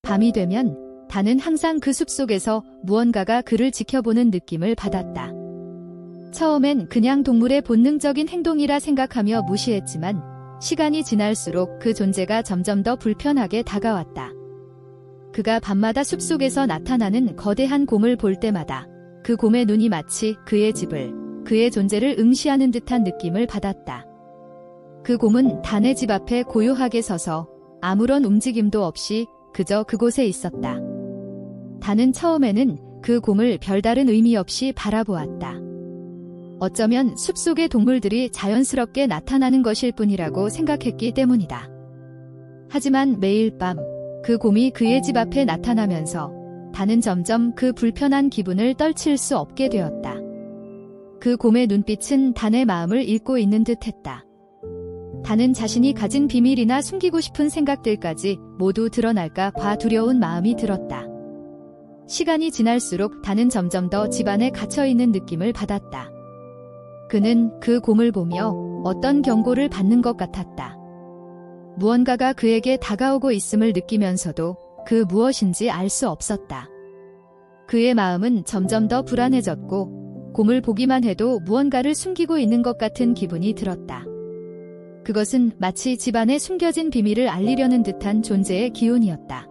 밤이 되면 단은 항상 그 숲속에서 무언가가 그를 지켜보는 느낌을 받았다. 처음엔 그냥 동물의 본능적인 행동이라 생각하며 무시했지만 시간이 지날수록 그 존재가 점점 더 불편하게 다가왔다. 그가 밤마다 숲속에서 나타나는 거대한 곰을 볼 때마다 그 곰의 눈이 마치 그의 집을, 그의 존재를 응시하는 듯한 느낌을 받았다. 그 곰은 단의 집 앞에 고요하게 서서 아무런 움직임도 없이 그저 그곳에 있었다. 단은 처음에는 그 곰을 별다른 의미 없이 바라보았다. 어쩌면 숲속의 동물들이 자연스럽게 나타나는 것일 뿐이라고 생각했기 때문이다. 하지만 매일 밤 그 곰이 그의 집 앞에 나타나면서 단은 점점 그 불편한 기분을 떨칠 수 없게 되었다. 그 곰의 눈빛은 단의 마음을 읽고 있는 듯했다. 단은 자신이 가진 비밀이나 숨기고 싶은 생각들까지 모두 드러날까 봐 두려운 마음이 들었다. 시간이 지날수록 단은 점점 더 집안에 갇혀있는 느낌을 받았다. 그는 그 곰을 보며 어떤 경고를 받는 것 같았다. 무언가가 그에게 다가오고 있음을 느끼면서도 그 무엇인지 알 수 없었다. 그의 마음은 점점 더 불안해졌고 곰을 보기만 해도 무언가를 숨기고 있는 것 같은 기분이 들었다. 그것은 마치 집안에 숨겨진 비밀을 알리려는 듯한 존재의 기운이었다.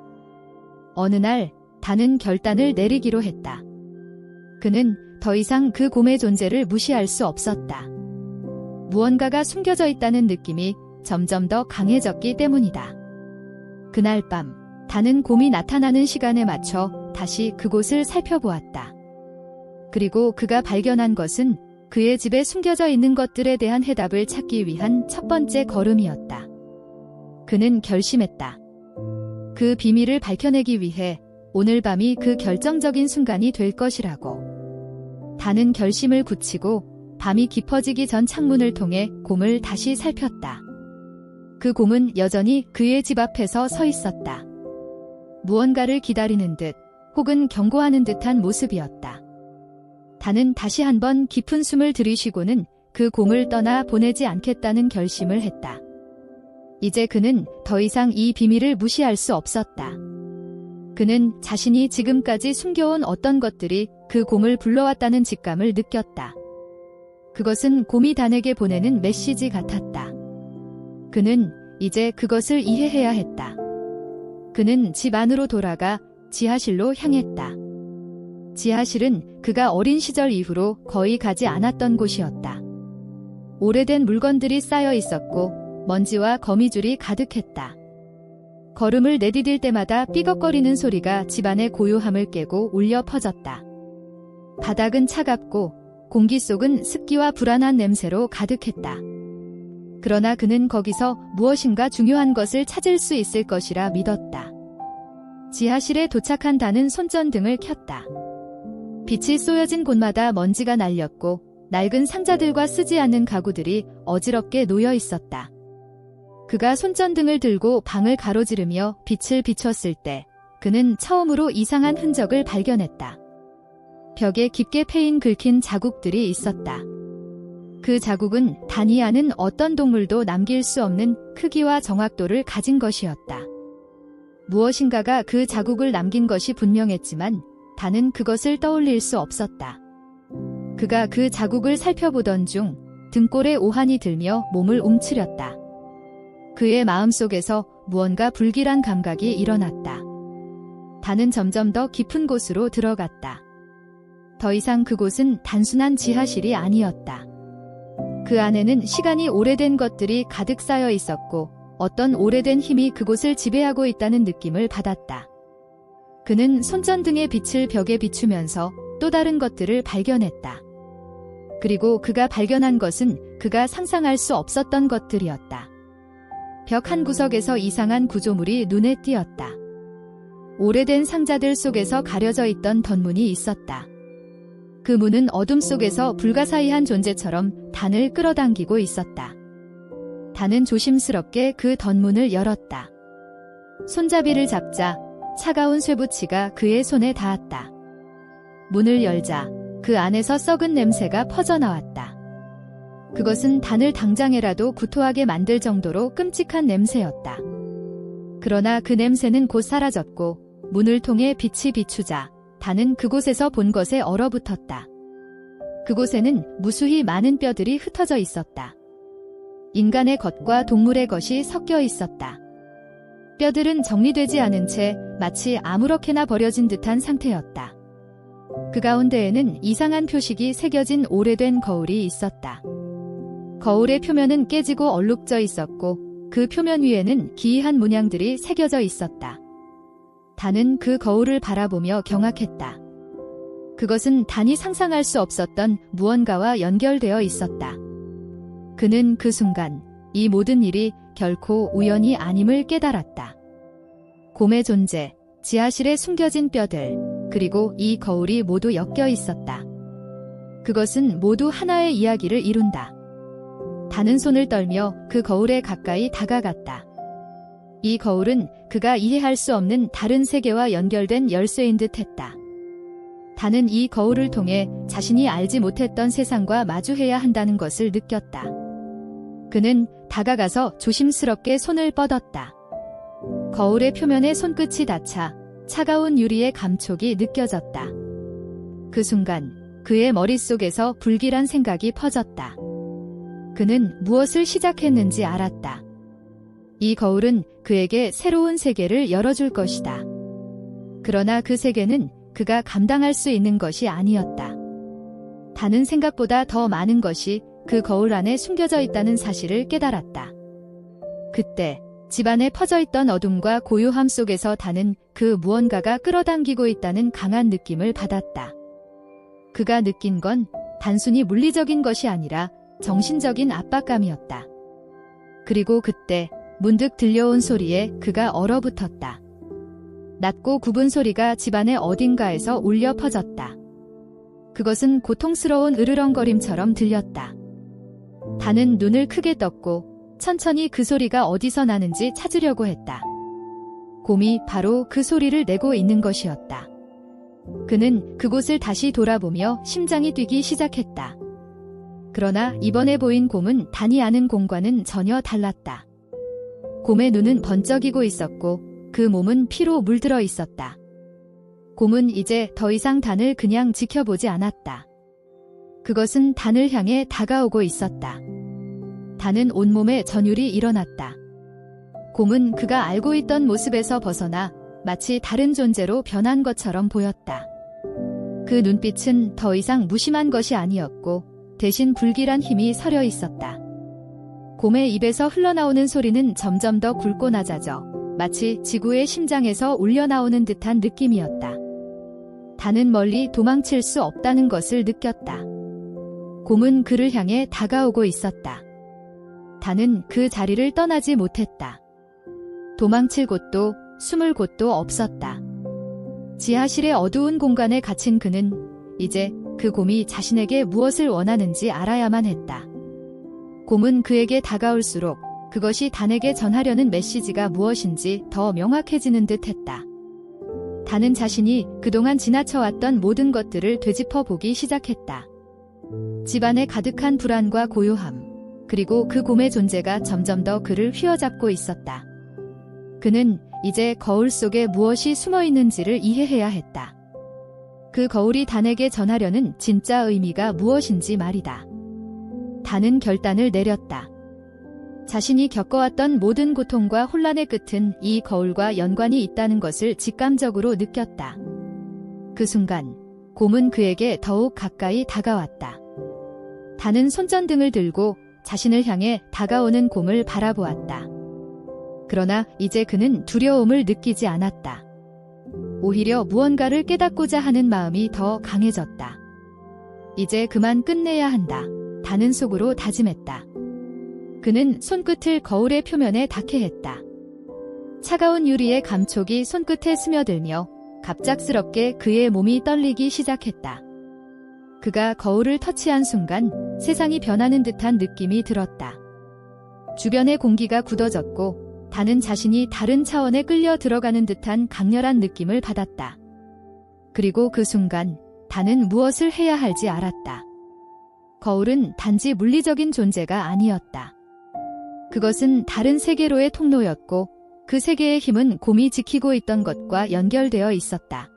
어느 날 단은 결단을 내리기로 했다. 그는 더 이상 그 곰의 존재를 무시할 수 없었다. 무언가가 숨겨져 있다는 느낌이 점점 더 강해졌기 때문이다. 그날 밤 단은 곰이 나타나는 시간에 맞춰 다시 그곳을 살펴보았다. 그리고 그가 발견한 것은 그의 집에 숨겨져 있는 것들에 대한 해답을 찾기 위한 첫 번째 걸음이었다. 그는 결심했다. 그 비밀을 밝혀내기 위해 오늘 밤이 그 결정적인 순간이 될 것이라고. 단은 결심을 굳히고 밤이 깊어지기 전 창문을 통해 곰을 다시 살폈다. 그 곰은 여전히 그의 집 앞에서 서 있었다. 무언가를 기다리는 듯 혹은 경고하는 듯한 모습이었다. 단은 다시 한번 깊은 숨을 들이쉬고는 그 곰을 떠나 보내지 않겠다는 결심을 했다. 이제 그는 더 이상 이 비밀을 무시할 수 없었다. 그는 자신이 지금까지 숨겨온 어떤 것들이 그 곰을 불러왔다는 직감을 느꼈다. 그것은 곰이 단에게 보내는 메시지 같았다. 그는 이제 그것을 이해해야 했다. 그는 집 안으로 돌아가 지하실로 향했다. 지하실은 그가 어린 시절 이후로 거의 가지 않았던 곳이었다. 오래된 물건들이 쌓여 있었고 먼지와 거미줄이 가득했다. 걸음을 내디딜 때마다 삐걱거리는 소리가 집안의 고요함을 깨고 울려 퍼졌다. 바닥은 차갑고 공기 속은 습기와 불안한 냄새로 가득했다. 그러나 그는 거기서 무엇인가 중요한 것을 찾을 수 있을 것이라 믿었다. 지하실에 도착한 단은 손전등을 켰다. 빛이 쏘여진 곳마다 먼지가 날렸고 낡은 상자들과 쓰지 않는 가구들이 어지럽게 놓여 있었다. 그가 손전등을 들고 방을 가로지르며 빛을 비췄을 때 그는 처음으로 이상한 흔적을 발견했다. 벽에 깊게 패인 긁힌 자국들이 있었다. 그 자국은 단이 아는 어떤 동물도 남길 수 없는 크기와 정확도를 가진 것이었다. 무엇인가가 그 자국을 남긴 것이 분명했지만 단은 그것을 떠올릴 수 없었다. 그가 그 자국을 살펴보던 중 등골에 오한이 들며 몸을 움츠렸다. 그의 마음속에서 무언가 불길한 감각이 일어났다. 단은 점점 더 깊은 곳으로 들어갔다. 더 이상 그곳은 단순한 지하실이 아니었다. 그 안에는 시간이 오래된 것들이 가득 쌓여 있었고 어떤 오래된 힘이 그곳을 지배하고 있다는 느낌을 받았다. 그는 손전등의 빛을 벽에 비추면서 또 다른 것들을 발견했다. 그리고 그가 발견한 것은 그가 상상할 수 없었던 것들이었다. 벽 한 구석에서 이상한 구조물이 눈에 띄었다. 오래된 상자들 속에서 가려져 있던 덧문이 있었다. 그 문은 어둠 속에서 불가사의한 존재처럼 단을 끌어당기고 있었다. 단은 조심스럽게 그 덧문을 열었다. 손잡이를 잡자 차가운 쇠붙이가 그의 손에 닿았다. 문을 열자 그 안에서 썩은 냄새가 퍼져나왔다. 그것은 단을 당장에라도 구토하게 만들 정도로 끔찍한 냄새였다. 그러나 그 냄새는 곧 사라졌고 문을 통해 빛이 비추자 단은 그곳에서 본 것에 얼어붙었다. 그곳에는 무수히 많은 뼈들이 흩어져 있었다. 인간의 것과 동물의 것이 섞여 있었다. 뼈들은 정리되지 않은 채 마치 아무렇게나 버려진 듯한 상태였다. 그 가운데에는 이상한 표식이 새겨진 오래된 거울이 있었다. 거울의 표면은 깨지고 얼룩져 있었고 그 표면 위에는 기이한 문양들이 새겨져 있었다. 단은 그 거울을 바라보며 경악했다. 그것은 단이 상상할 수 없었던 무언가와 연결되어 있었다. 그는 그 순간 이 모든 일이 결코 우연이 아님을 깨달았다. 곰의 존재, 지하실에 숨겨진 뼈들, 그리고 이 거울이 모두 엮여 있었다. 그것은 모두 하나의 이야기를 이룬다. 단은 손을 떨며 그 거울에 가까이 다가갔다. 이 거울은 그가 이해할 수 없는 다른 세계와 연결된 열쇠인 듯 했다. 단은 이 거울을 통해 자신이 알지 못했던 세상과 마주해야 한다는 것을 느꼈다. 그는 다가가서 조심스럽게 손을 뻗었다. 거울의 표면에 손끝이 닿자 차가운 유리의 감촉이 느껴졌다. 그 순간 그의 머릿속에서 불길한 생각이 퍼졌다. 그는 무엇을 시작했는지 알았다. 이 거울은 그에게 새로운 세계를 열어줄 것이다. 그러나 그 세계는 그가 감당할 수 있는 것이 아니었다. 단은 생각보다 더 많은 것이 그 거울 안에 숨겨져 있다는 사실을 깨달았다. 그때 집안에 퍼져있던 어둠과 고요함 속에서 단은 그 무언가가 끌어당기고 있다는 강한 느낌을 받았다. 그가 느낀 건 단순히 물리적인 것이 아니라 정신적인 압박감이었다. 그리고 그때 문득 들려온 소리에 그가 얼어붙었다. 낮고 굽은 소리가 집안의 어딘가에서 울려 퍼졌다. 그것은 고통스러운 으르렁거림처럼 들렸다. 단은 눈을 크게 떴고 천천히 그 소리가 어디서 나는지 찾으려고 했다. 곰이 바로 그 소리를 내고 있는 것이었다. 그는 그곳을 다시 돌아보며 심장이 뛰기 시작했다. 그러나 이번에 보인 곰은 단이 아는 곰과는 전혀 달랐다. 곰의 눈은 번쩍이고 있었고 그 몸은 피로 물들어 있었다. 곰은 이제 더 이상 단을 그냥 지켜보지 않았다. 그것은 단을 향해 다가오고 있었다. 단은 온몸에 전율이 일어났다. 곰은 그가 알고 있던 모습에서 벗어나 마치 다른 존재로 변한 것처럼 보였다. 그 눈빛은 더 이상 무심한 것이 아니었고 대신 불길한 힘이 서려 있었다. 곰의 입에서 흘러나오는 소리는 점점 더 굵고 낮아져 마치 지구의 심장에서 울려나오는 듯한 느낌이었다. 단은 멀리 도망칠 수 없다는 것을 느꼈다. 곰은 그를 향해 다가오고 있었다. 단은 그 자리를 떠나지 못했다. 도망칠 곳도 숨을 곳도 없었다. 지하실의 어두운 공간에 갇힌 그는 이제 그 곰이 자신에게 무엇을 원하는지 알아야만 했다. 곰은 그에게 다가올수록 그것이 단에게 전하려는 메시지가 무엇인지 더 명확해지는 듯 했다. 단은 자신이 그동안 지나쳐왔던 모든 것들을 되짚어 보기 시작했다. 집안에 가득한 불안과 고요함, 그리고 그 곰의 존재가 점점 더 그를 휘어잡고 있었다. 그는 이제 거울 속에 무엇이 숨어 있는지를 이해해야 했다. 그 거울이 단에게 전하려는 진짜 의미가 무엇인지 말이다. 단은 결단을 내렸다. 자신이 겪어왔던 모든 고통과 혼란의 끝은 이 거울과 연관이 있다는 것을 직감적으로 느꼈다. 그 순간 곰은 그에게 더욱 가까이 다가왔다. 단은 손전등을 들고 자신을 향해 다가오는 곰을 바라보았다. 그러나 이제 그는 두려움을 느끼지 않았다. 오히려 무언가를 깨닫고자 하는 마음이 더 강해졌다. 이제 그만 끝내야 한다. 단은 속으로 다짐했다. 그는 손끝을 거울의 표면에 닿게 했다. 차가운 유리의 감촉이 손끝에 스며들며 갑작스럽게 그의 몸이 떨리기 시작했다. 그가 거울을 터치한 순간 세상이 변하는 듯한 느낌이 들었다. 주변의 공기가 굳어졌고 단은 자신이 다른 차원에 끌려 들어가는 듯한 강렬한 느낌을 받았다. 그리고 그 순간 단은 무엇을 해야 할지 알았다. 거울은 단지 물리적인 존재가 아니었다. 그것은 다른 세계로의 통로였고 그 세계의 힘은 곰이 지키고 있던 것과 연결되어 있었다.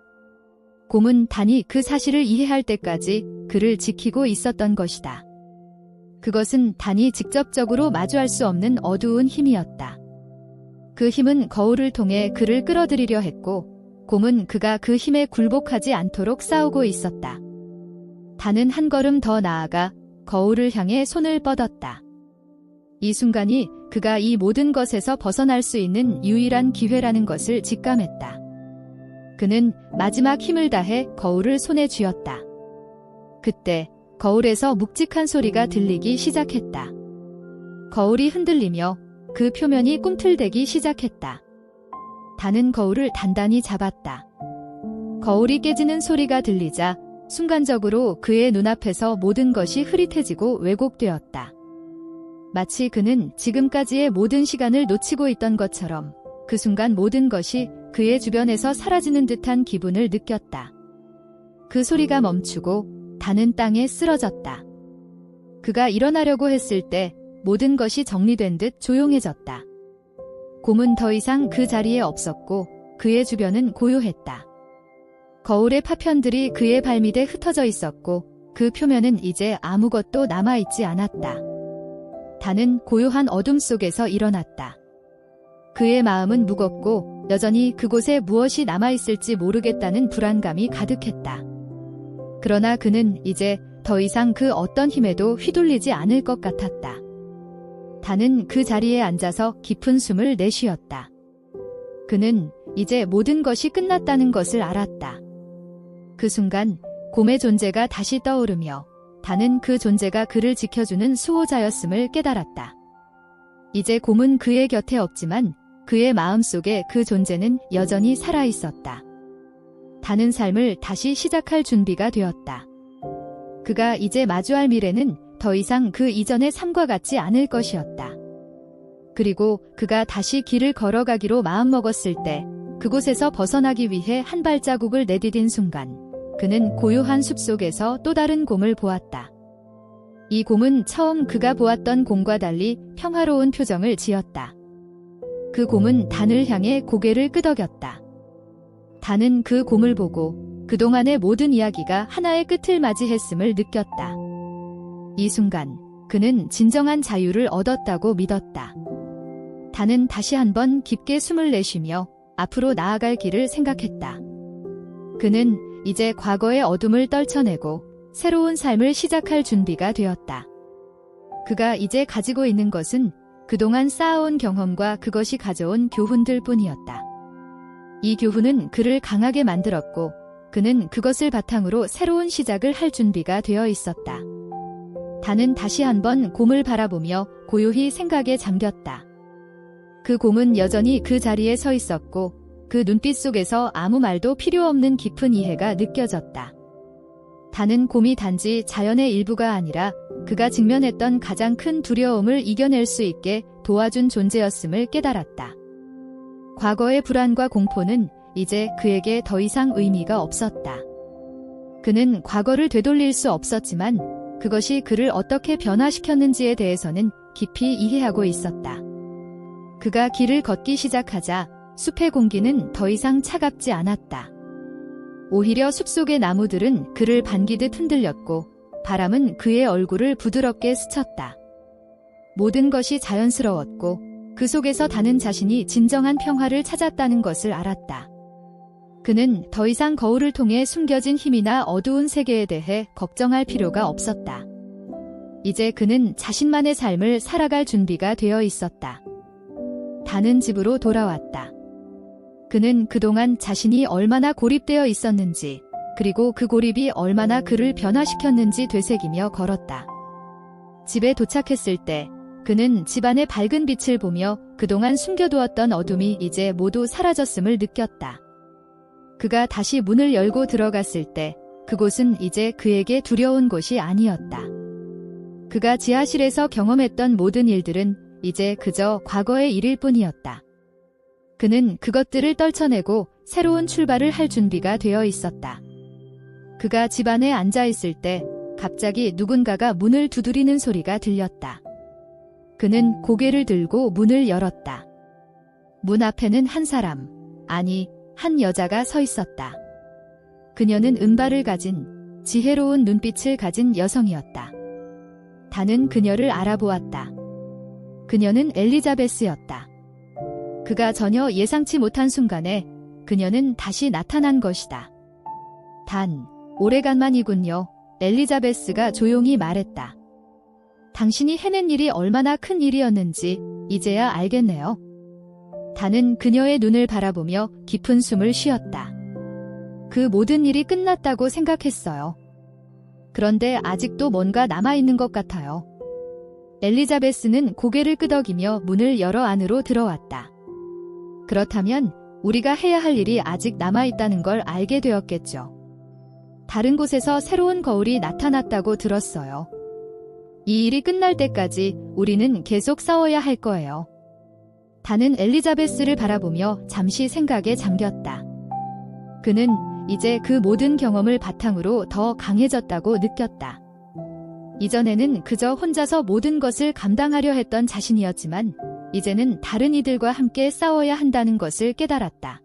곰은 단이 그 사실을 이해할 때까지 그를 지키고 있었던 것이다. 그것은 단이 직접적으로 마주할 수 없는 어두운 힘이었다. 그 힘은 거울을 통해 그를 끌어들이려 했고, 곰은 그가 그 힘에 굴복하지 않도록 싸우고 있었다. 단은 한 걸음 더 나아가 거울을 향해 손을 뻗었다. 이 순간이 그가 이 모든 것에서 벗어날 수 있는 유일한 기회라는 것을 직감했다. 그는 마지막 힘을 다해 거울을 손에 쥐었다. 그때 거울에서 묵직한 소리가 들리기 시작했다. 거울이 흔들리며 그 표면이 꿈틀대기 시작했다. 단은 거울을 단단히 잡았다. 거울이 깨지는 소리가 들리자 순간적으로 그의 눈앞에서 모든 것이 흐릿해지고 왜곡되었다. 마치 그는 지금까지의 모든 시간을 놓치고 있던 것처럼 그 순간 모든 것이 그의 주변에서 사라지는 듯한 기분을 느꼈다. 그 소리가 멈추고 단은 땅에 쓰러졌다. 그가 일어나려고 했을 때 모든 것이 정리된 듯 조용해졌다. 곰은 더 이상 그 자리에 없었고 그의 주변은 고요했다. 거울의 파편들이 그의 발밑에 흩어져 있었고 그 표면은 이제 아무것도 남아있지 않았다. 단은 고요한 어둠 속에서 일어났다. 그의 마음은 무겁고 여전히 그곳에 무엇이 남아있을지 모르겠다는 불안감이 가득했다. 그러나 그는 이제 더 이상 그 어떤 힘에도 휘둘리지 않을 것 같았다. 단은 그 자리에 앉아서 깊은 숨을 내쉬었다. 그는 이제 모든 것이 끝났다는 것을 알았다. 그 순간 곰의 존재가 다시 떠오르며 단은 그 존재가 그를 지켜주는 수호자였음을 깨달았다. 이제 곰은 그의 곁에 없지만 그의 마음속에 그 존재는 여전히 살아있었다. 단은 삶을 다시 시작할 준비가 되었다. 그가 이제 마주할 미래는 더 이상 그 이전의 삶과 같지 않을 것이었다. 그리고 그가 다시 길을 걸어가기로 마음먹었을 때 그곳에서 벗어나기 위해 한 발자국을 내디딘 순간 그는 고요한 숲속에서 또 다른 곰을 보았다. 이 곰은 처음 그가 보았던 곰과 달리 평화로운 표정을 지었다. 그 곰은 단을 향해 고개를 끄덕였다. 단은 그 곰을 보고 그동안의 모든 이야기가 하나의 끝을 맞이했음을 느꼈다. 이 순간 그는 진정한 자유를 얻었다고 믿었다. 단은 다시 한번 깊게 숨을 내쉬며 앞으로 나아갈 길을 생각했다. 그는 이제 과거의 어둠을 떨쳐내고 새로운 삶을 시작할 준비가 되었다. 그가 이제 가지고 있는 것은 그동안 쌓아온 경험과 그것이 가져온 교훈들 뿐이었다. 이 교훈은 그를 강하게 만들었고 그는 그것을 바탕으로 새로운 시작을 할 준비가 되어 있었다. 단은 다시 한번 곰을 바라보며 고요히 생각에 잠겼다. 그 곰은 여전히 그 자리에 서 있었고 그 눈빛 속에서 아무 말도 필요 없는 깊은 이해가 느껴졌다. 단은 곰이 단지 자연의 일부가 아니라 그가 직면했던 가장 큰 두려움을 이겨낼 수 있게 도와준 존재였음을 깨달았다. 과거의 불안과 공포는 이제 그에게 더 이상 의미가 없었다. 그는 과거를 되돌릴 수 없었지만 그것이 그를 어떻게 변화시켰는지에 대해서는 깊이 이해하고 있었다. 그가 길을 걷기 시작하자 숲의 공기는 더 이상 차갑지 않았다. 오히려 숲속의 나무들은 그를 반기듯 흔들렸고 바람은 그의 얼굴을 부드럽게 스쳤다. 모든 것이 자연스러웠고 그 속에서 단은 자신이 진정한 평화를 찾았다는 것을 알았다. 그는 더 이상 거울을 통해 숨겨진 힘이나 어두운 세계에 대해 걱정할 필요가 없었다. 이제 그는 자신만의 삶을 살아갈 준비가 되어 있었다. 단은 집으로 돌아왔다. 그는 그동안 자신이 얼마나 고립되어 있었는지, 그리고 그 고립이 얼마나 그를 변화시켰는지 되새기며 걸었다. 집에 도착했을 때 그는 집안의 밝은 빛을 보며 그동안 숨겨두었던 어둠이 이제 모두 사라졌음을 느꼈다. 그가 다시 문을 열고 들어갔을 때 그곳은 이제 그에게 두려운 곳이 아니었다. 그가 지하실에서 경험했던 모든 일들은 이제 그저 과거의 일일 뿐이었다. 그는 그것들을 떨쳐내고 새로운 출발을 할 준비가 되어 있었다. 그가 집 안에 앉아 있을 때 갑자기 누군가가 문을 두드리는 소리가 들렸다. 그는 고개를 들고 문을 열었다. 문 앞에는 한 사람, 아니, 한 여자가 서 있었다. 그녀는 은발을 가진 지혜로운 눈빛을 가진 여성이었다. 다는 그녀를 알아보았다. 그녀는 엘리자베스였다. 그가 전혀 예상치 못한 순간에 그녀는 다시 나타난 것이다. 단, 오래간만이군요. 엘리자베스가 조용히 말했다. 당신이 해낸 일이 얼마나 큰 일이었는지 이제야 알겠네요. 단은 그녀의 눈을 바라보며 깊은 숨을 쉬었다. 그 모든 일이 끝났다고 생각했어요. 그런데 아직도 뭔가 남아있는 것 같아요. 엘리자베스는 고개를 끄덕이며 문을 열어 안으로 들어왔다. 그렇다면 우리가 해야 할 일이 아직 남아있다는 걸 알게 되었겠죠. 다른 곳에서 새로운 거울이 나타났다고 들었어요. 이 일이 끝날 때까지 우리는 계속 싸워야 할 거예요. 단은 엘리자베스를 바라보며 잠시 생각에 잠겼다. 그는 이제 그 모든 경험을 바탕으로 더 강해졌다고 느꼈다. 이전에는 그저 혼자서 모든 것을 감당하려 했던 자신이었지만 이제는 다른 이들과 함께 싸워야 한다는 것을 깨달았다.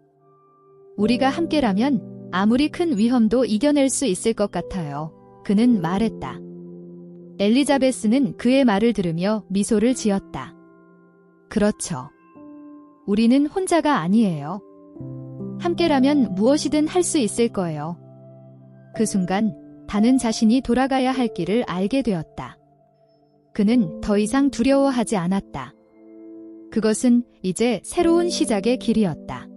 우리가 함께라면 아무리 큰 위험도 이겨낼 수 있을 것 같아요. 그는 말했다. 엘리자베스는 그의 말을 들으며 미소를 지었다. 그렇죠. 우리는 혼자가 아니에요. 함께라면 무엇이든 할 수 있을 거예요. 그 순간 단은 자신이 돌아가야 할 길을 알게 되었다. 그는 더 이상 두려워하지 않았다. 그것은 이제 새로운 시작의 길이었다.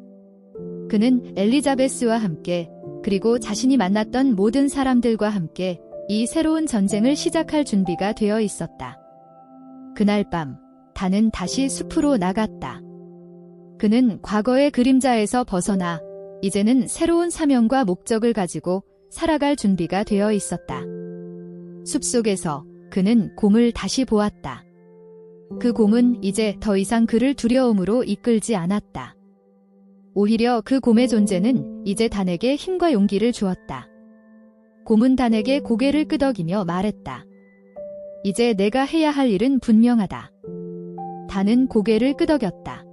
그는 엘리자베스와 함께 그리고 자신이 만났던 모든 사람들과 함께 이 새로운 전쟁을 시작할 준비가 되어 있었다. 그날 밤 단은 다시 숲으로 나갔다. 그는 과거의 그림자에서 벗어나 이제는 새로운 사명과 목적을 가지고 살아갈 준비가 되어 있었다. 숲속에서 그는 곰을 다시 보았다. 그 곰은 이제 더 이상 그를 두려움으로 이끌지 않았다. 오히려 그 곰의 존재는 이제 단에게 힘과 용기를 주었다. 곰은 단에게 고개를 끄덕이며 말했다. 이제 내가 해야 할 일은 분명하다. 단은 고개를 끄덕였다.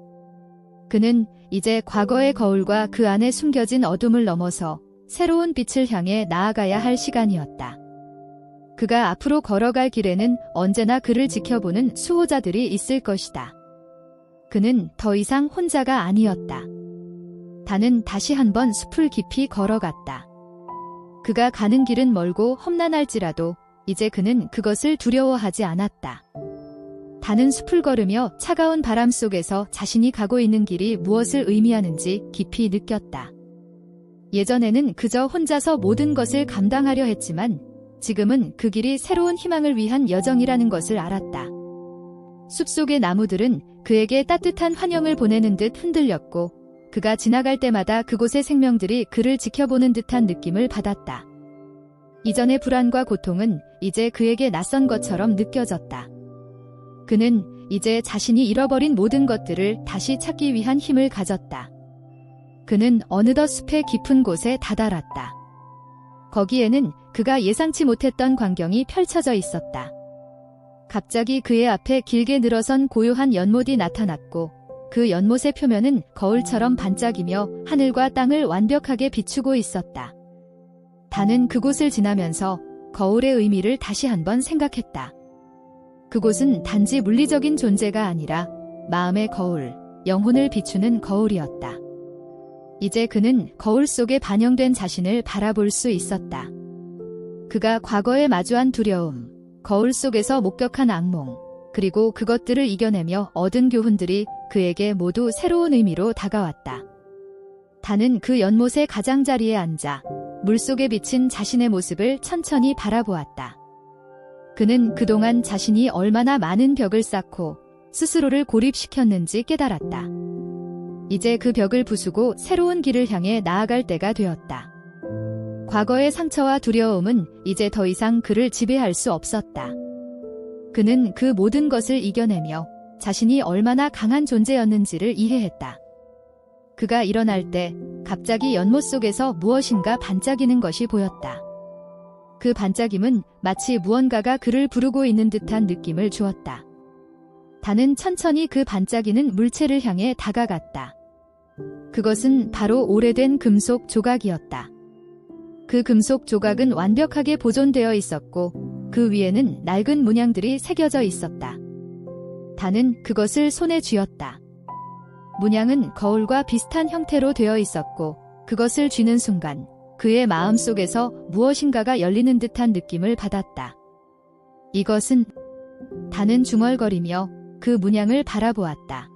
그는 이제 과거의 거울과 그 안에 숨겨진 어둠을 넘어서 새로운 빛을 향해 나아가야 할 시간이었다. 그가 앞으로 걸어갈 길에는 언제나 그를 지켜보는 수호자들이 있을 것이다. 그는 더 이상 혼자가 아니었다. 단은 다시 한번 숲을 깊이 걸어갔다. 그가 가는 길은 멀고 험난할지라도 이제 그는 그것을 두려워하지 않았다. 단은 숲을 걸으며 차가운 바람 속에서 자신이 가고 있는 길이 무엇을 의미하는지 깊이 느꼈다. 예전에는 그저 혼자서 모든 것을 감당하려 했지만 지금은 그 길이 새로운 희망을 위한 여정이라는 것을 알았다. 숲속의 나무들은 그에게 따뜻한 환영을 보내는 듯 흔들렸고 그가 지나갈 때마다 그곳의 생명들이 그를 지켜보는 듯한 느낌을 받았다. 이전의 불안과 고통은 이제 그에게 낯선 것처럼 느껴졌다. 그는 이제 자신이 잃어버린 모든 것들을 다시 찾기 위한 힘을 가졌다. 그는 어느덧 숲의 깊은 곳에 다다랐다. 거기에는 그가 예상치 못했던 광경이 펼쳐져 있었다. 갑자기 그의 앞에 길게 늘어선 고요한 연못이 나타났고 그 연못의 표면은 거울처럼 반짝이며 하늘과 땅을 완벽하게 비추고 있었다. 단은 그곳을 지나면서 거울의 의미를 다시 한번 생각했다. 그곳은 단지 물리적인 존재가 아니라 마음의 거울, 영혼을 비추는 거울이었다. 이제 그는 거울 속에 반영된 자신을 바라볼 수 있었다. 그가 과거에 마주한 두려움, 거울 속에서 목격한 악몽, 그리고 그것들을 이겨내며 얻은 교훈들이 그에게 모두 새로운 의미로 다가왔다. 단은 그 연못의 가장자리에 앉아 물속에 비친 자신의 모습을 천천히 바라보았다. 그는 그동안 자신이 얼마나 많은 벽을 쌓고 스스로를 고립시켰는지 깨달았다. 이제 그 벽을 부수고 새로운 길을 향해 나아갈 때가 되었다. 과거의 상처와 두려움은 이제 더 이상 그를 지배할 수 없었다. 그는 그 모든 것을 이겨내며 자신이 얼마나 강한 존재였는지를 이해했다. 그가 일어날 때 갑자기 연못 속에서 무엇인가 반짝이는 것이 보였다. 그 반짝임은 마치 무언가가 그를 부르고 있는 듯한 느낌을 주었다. 다는 천천히 그 반짝이는 물체를 향해 다가갔다. 그것은 바로 오래된 금속 조각이었다. 그 금속 조각은 완벽하게 보존되어 있었고 그 위에는 낡은 문양들이 새겨져 있었다. 다는 그것을 손에 쥐었다. 문양은 거울과 비슷한 형태로 되어 있었고 그것을 쥐는 순간 그의 마음속에서 무엇인가가 열리는 듯한 느낌을 받았다. 이것은... 다는 중얼거리며 그 문양을 바라보았다.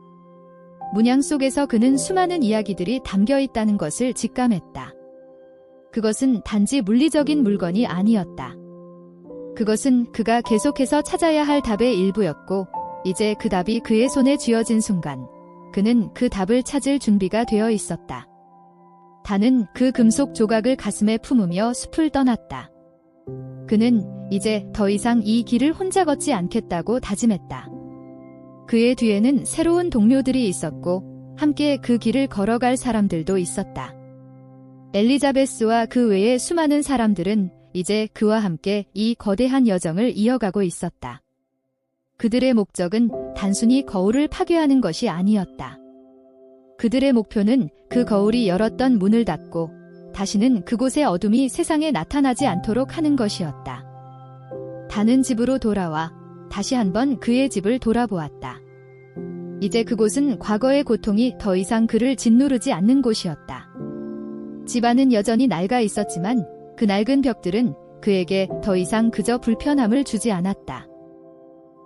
문양 속에서 그는 수많은 이야기들이 담겨 있다는 것을 직감했다. 그것은 단지 물리적인 물건이 아니었다. 그것은 그가 계속해서 찾아야 할 답의 일부였고 이제 그 답이 그의 손에 쥐어진 순간 그는 그 답을 찾을 준비가 되어 있었다. 다는 그 금속 조각을 가슴에 품으며 숲을 떠났다. 그는 이제 더 이상 이 길을 혼자 걷지 않겠다고 다짐했다. 그의 뒤에는 새로운 동료들이 있었고 함께 그 길을 걸어갈 사람들도 있었다. 엘리자베스와 그 외의 수많은 사람들은 이제 그와 함께 이 거대한 여정을 이어가고 있었다. 그들의 목적은 단순히 거울을 파괴하는 것이 아니었다. 그들의 목표는 그 거울이 열었던 문을 닫고 다시는 그곳의 어둠이 세상에 나타나지 않도록 하는 것이었다. 다는 집으로 돌아와 다시 한번 그의 집을 돌아보았다. 이제 그곳은 과거의 고통이 더 이상 그를 짓누르지 않는 곳이었다. 집안은 여전히 낡아 있었지만 그 낡은 벽들은 그에게 더 이상 그저 불편함을 주지 않았다.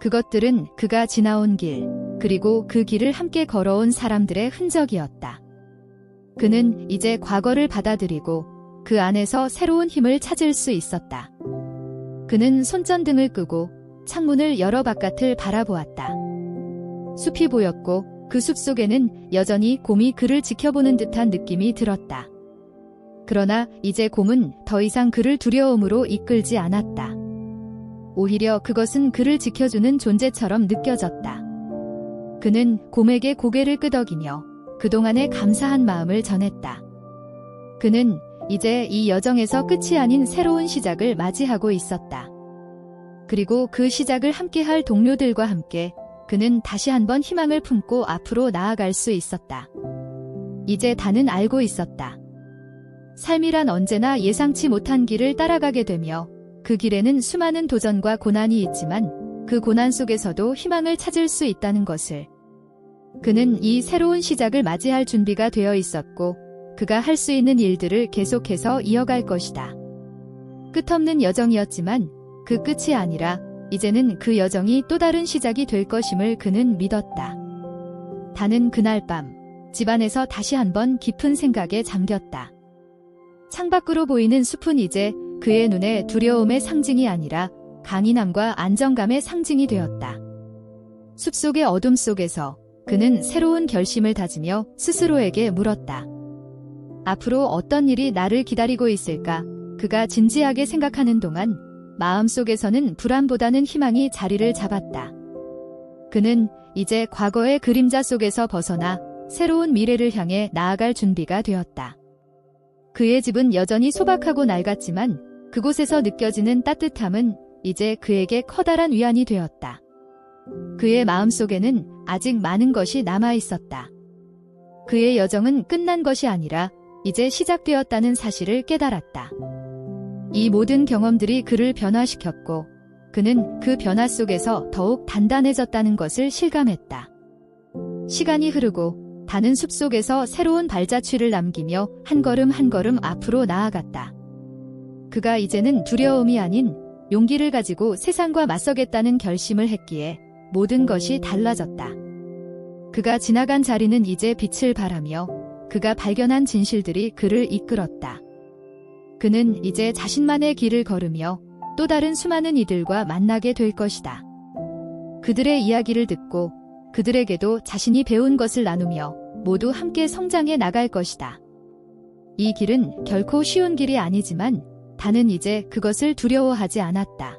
그것들은 그가 지나온 길, 그리고 그 길을 함께 걸어온 사람들의 흔적이었다. 그는 이제 과거를 받아들이고 그 안에서 새로운 힘을 찾을 수 있었다. 그는 손전등을 끄고 창문을 열어 바깥을 바라보았다. 숲이 보였고 그 숲 속에는 여전히 곰이 그를 지켜보는 듯한 느낌이 들었다. 그러나 이제 곰은 더 이상 그를 두려움으로 이끌지 않았다. 오히려 그것은 그를 지켜주는 존재처럼 느껴졌다. 그는 곰에게 고개를 끄덕이며 그동안의 감사한 마음을 전했다. 그는 이제 이 여정에서 끝이 아닌 새로운 시작을 맞이하고 있었다. 그리고 그 시작을 함께할 동료들과 함께 그는 다시 한번 희망을 품고 앞으로 나아갈 수 있었다. 이제 다는 알고 있었다. 삶이란 언제나 예상치 못한 길을 따라가게 되며 그 길에는 수많은 도전과 고난이 있지만 그 고난 속에서도 희망을 찾을 수 있다는 것을. 그는 이 새로운 시작을 맞이할 준비가 되어 있었고 그가 할 수 있는 일들을 계속해서 이어갈 것이다. 끝없는 여정이었지만 그 끝이 아니라 이제는 그 여정이 또 다른 시작이 될 것임을 그는 믿었다. 다는 그날 밤 집안에서 다시 한번 깊은 생각에 잠겼다. 창밖으로 보이는 숲은 이제 그의 눈에 두려움의 상징이 아니라 강인함과 안정감의 상징이 되었다. 숲속의 어둠 속에서 그는 새로운 결심을 다지며 스스로에게 물었다. 앞으로 어떤 일이 나를 기다리고 있을까? 그가 진지하게 생각하는 동안 마음속에서는 불안보다는 희망이 자리를 잡았다. 그는 이제 과거의 그림자 속에서 벗어나 새로운 미래를 향해 나아갈 준비가 되었다. 그의 집은 여전히 소박하고 낡았지만 그곳에서 느껴지는 따뜻함은 이제 그에게 커다란 위안이 되었다. 그의 마음속에는 아직 많은 것이 남아 있었다. 그의 여정은 끝난 것이 아니라 이제 시작되었다는 사실을 깨달았다. 이 모든 경험들이 그를 변화시켰고 그는 그 변화 속에서 더욱 단단해졌다는 것을 실감했다. 시간이 흐르고 다는 숲속에서 새로운 발자취를 남기며 한 걸음 한 걸음 앞으로 나아갔다. 그가 이제는 두려움이 아닌 용기를 가지고 세상과 맞서겠다는 결심을 했기에 모든 것이 달라졌다. 그가 지나간 자리는 이제 빛을 발하며 그가 발견한 진실들이 그를 이끌었다. 그는 이제 자신만의 길을 걸으며 또 다른 수많은 이들과 만나게 될 것이다. 그들의 이야기를 듣고 그들에게도 자신이 배운 것을 나누며 모두 함께 성장해 나갈 것이다. 이 길은 결코 쉬운 길이 아니지만 다는 이제 그것을 두려워하지 않았다.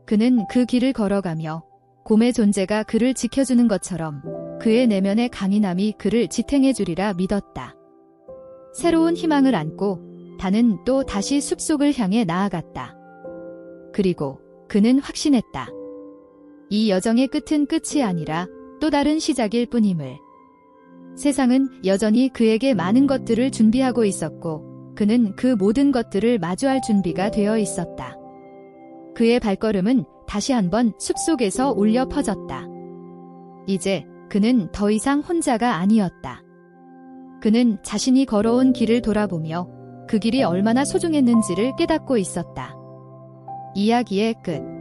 그는 그 길을 걸어가며 곰의 존재가 그를 지켜주는 것처럼 그의 내면의 강인함이 그를 지탱해 주리라 믿었다. 새로운 희망을 안고 다는 또 다시 숲속을 향해 나아갔다. 그리고 그는 확신했다. 이 여정의 끝은 끝이 아니라 또 다른 시작일 뿐임을. 세상은 여전히 그에게 많은 것들을 준비하고 있었고 그는 그 모든 것들을 마주할 준비가 되어 있었다. 그의 발걸음은 다시 한번 숲속에서 울려 퍼졌다. 이제 그는 더 이상 혼자가 아니었다. 그는 자신이 걸어온 길을 돌아보며 그 길이 얼마나 소중했는지를 깨닫고 있었다. 이야기의 끝.